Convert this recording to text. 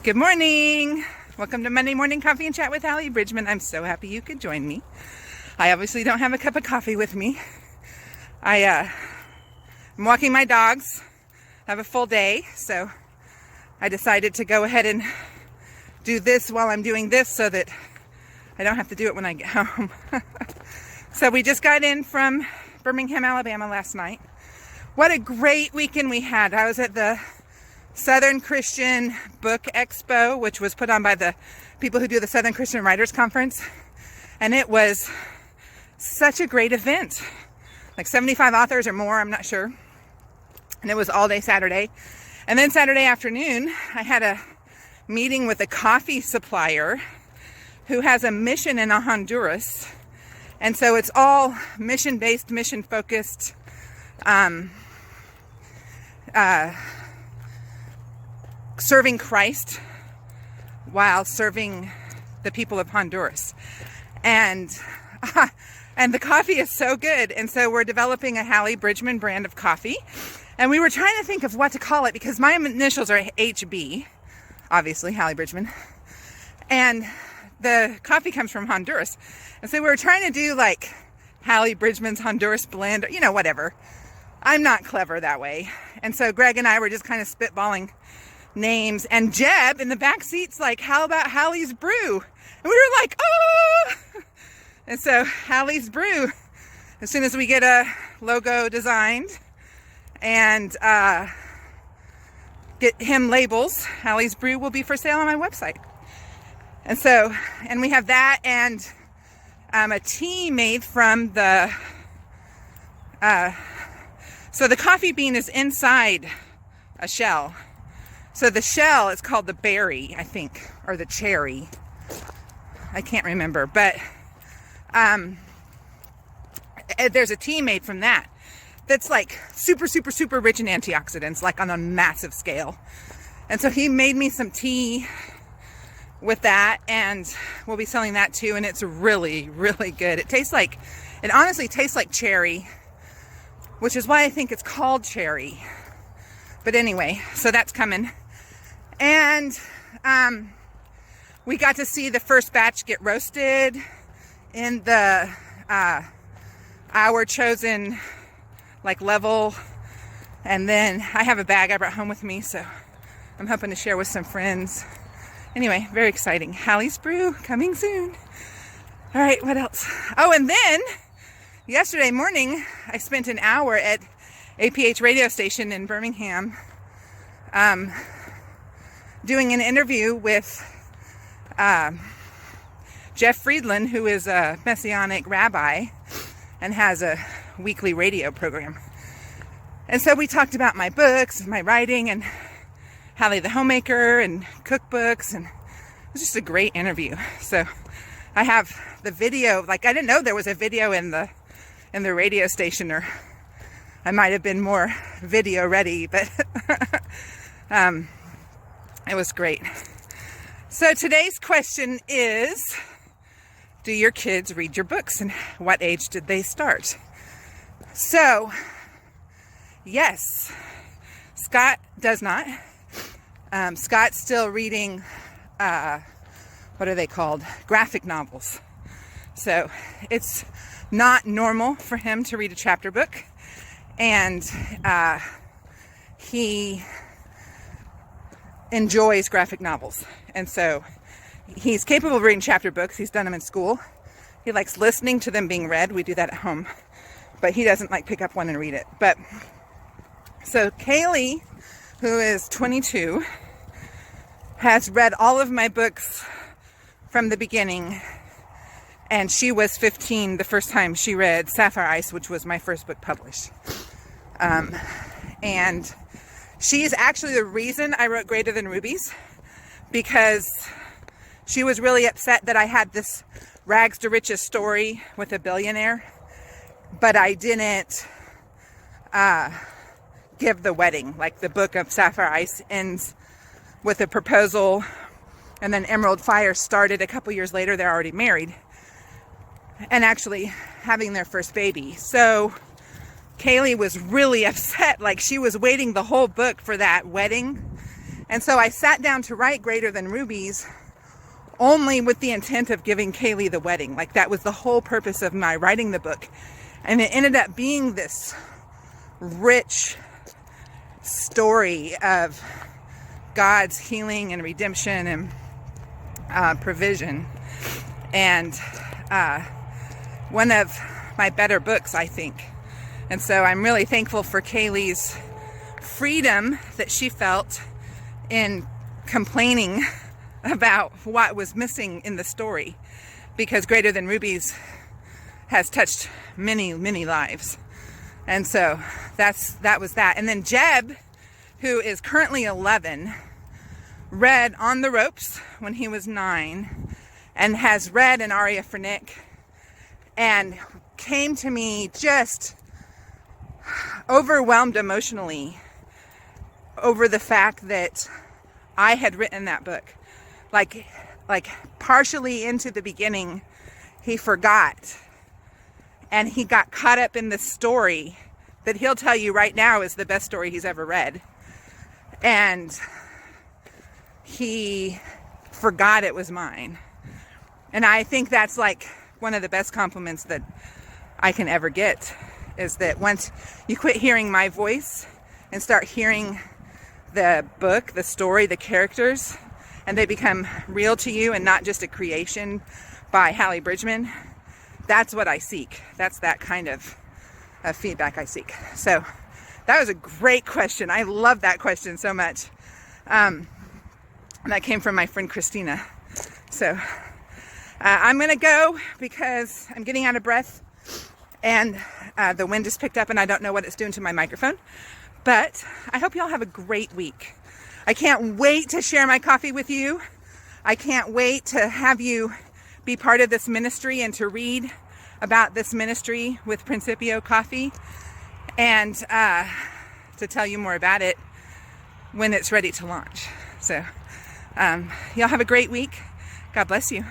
Good morning. Welcome to Monday Morning Coffee and Chat with Hallee Bridgeman. I'm so happy you could join me. I obviously don't have a cup of coffee with me. I'm walking my dogs. I have a full day, so I decided to go ahead and do this while I'm doing this so that I don't have to do it when I get home. So we just got in from Birmingham, Alabama last night. What a great weekend we had. I was at the Southern Christian Book Expo, which was put on by the people who do the Southern Christian Writers Conference. And it was such a great event. Like 75 authors or more, I'm not sure. And it was all day Saturday. And then Saturday afternoon, I had a meeting with a coffee supplier who has a mission in Honduras. And so it's all mission-based, mission-focused, serving Christ while serving the people of Honduras. And the coffee is so good. And so we're developing a Hallee Bridgeman brand of coffee. And we were trying to think of what to call it because my initials are HB, obviously, Hallee Bridgeman. And the coffee comes from Honduras. And so we were trying to do like Hallee Bridgeman's Honduras blend, or, whatever. I'm not clever that way. And so Greg and I were just kind of spitballing names, and Jeb in the back seat's like, how about Hallee's Brew? And we were like, oh! And so Hallee's Brew, as soon as we get a logo designed and get him labels, Hallee's Brew will be for sale on my website. And so, and we have that and a tea made from the, so the coffee bean is inside a shell. So the shell is called the berry, I think, or the cherry. I can't remember, but there's a tea made from that that's like super, super, super rich in antioxidants, like on a massive scale. And so he made me some tea with that, and we'll be selling that too. And it's really, really good. It honestly tastes like cherry, which is why I think it's called cherry. But anyway, so that's coming. And we got to see the first batch get roasted in the our chosen like level. And then I have a bag I brought home with me, so I'm hoping to share with some friends. Anyway, very exciting. Hallee's Brew coming soon. All right, what else? Oh, and then yesterday morning, I spent an hour at APH radio station in Birmingham doing an interview with Jeff Friedland, who is a Messianic rabbi and has a weekly radio program. And so we talked about my books, my writing, and Hallee the Homemaker, and cookbooks, and it was just a great interview. So I have the video, like I didn't know there was a video in the radio station, or I might have been more video ready, but it was great. So today's question is, do your kids read your books, and what age did they start? So, yes, Scott does not. Scott's still reading, what are they called? Graphic novels. So it's not normal for him to read a chapter book. And he enjoys graphic novels. And so he's capable of reading chapter books. He's done them in school. He likes listening to them being read. We do that at home. But he doesn't like pick up one and read it. But so Kaylee, who is 22, has read all of my books from the beginning. And she was 15 the first time she read Sapphire Ice, which was my first book published. And she's actually the reason I wrote Greater Than Rubies, because she was really upset that I had this rags to riches story with a billionaire, but I didn't give the wedding. Like the book of Sapphire Ice ends with a proposal, and then Emerald Fire started a couple years later. They're already married and actually having their first baby. So Kaylee was really upset. Like she was waiting the whole book for that wedding. And so I sat down to write Greater Than Rubies only with the intent of giving Kaylee the wedding. Like, that was the whole purpose of my writing the book. And it ended up being this rich story of God's healing and redemption and provision. And one of my better books, I think. And so I'm really thankful for Kaylee's freedom that she felt in complaining about what was missing in the story, because Greater Than Rubies has touched many, many lives. And so that was that. And then Jeb, who is currently 11, read On the Ropes when he was 9 and has read an aria for Nick, and came to me just overwhelmed emotionally over the fact that I had written that book. Like partially into the beginning, he forgot, and he got caught up in this story that he'll tell you right now is the best story he's ever read. And he forgot it was mine. And I think that's like one of the best compliments that I can ever get, is that once you quit hearing my voice and start hearing the book, the story, the characters, and they become real to you and not just a creation by Hallee Bridgeman, that's what I seek. That's that kind of feedback I seek. So that was a great question. I love that question so much. And that came from my friend Christina. So I'm going to go because I'm getting out of breath, and the wind just picked up and I don't know what it's doing to my microphone. But I hope you all have a great week. I can't wait to share my coffee with you. I can't wait to have you be part of this ministry and to read about this ministry with Principio Coffee, and to tell you more about it when it's ready to launch. So y'all have a great week. God bless you.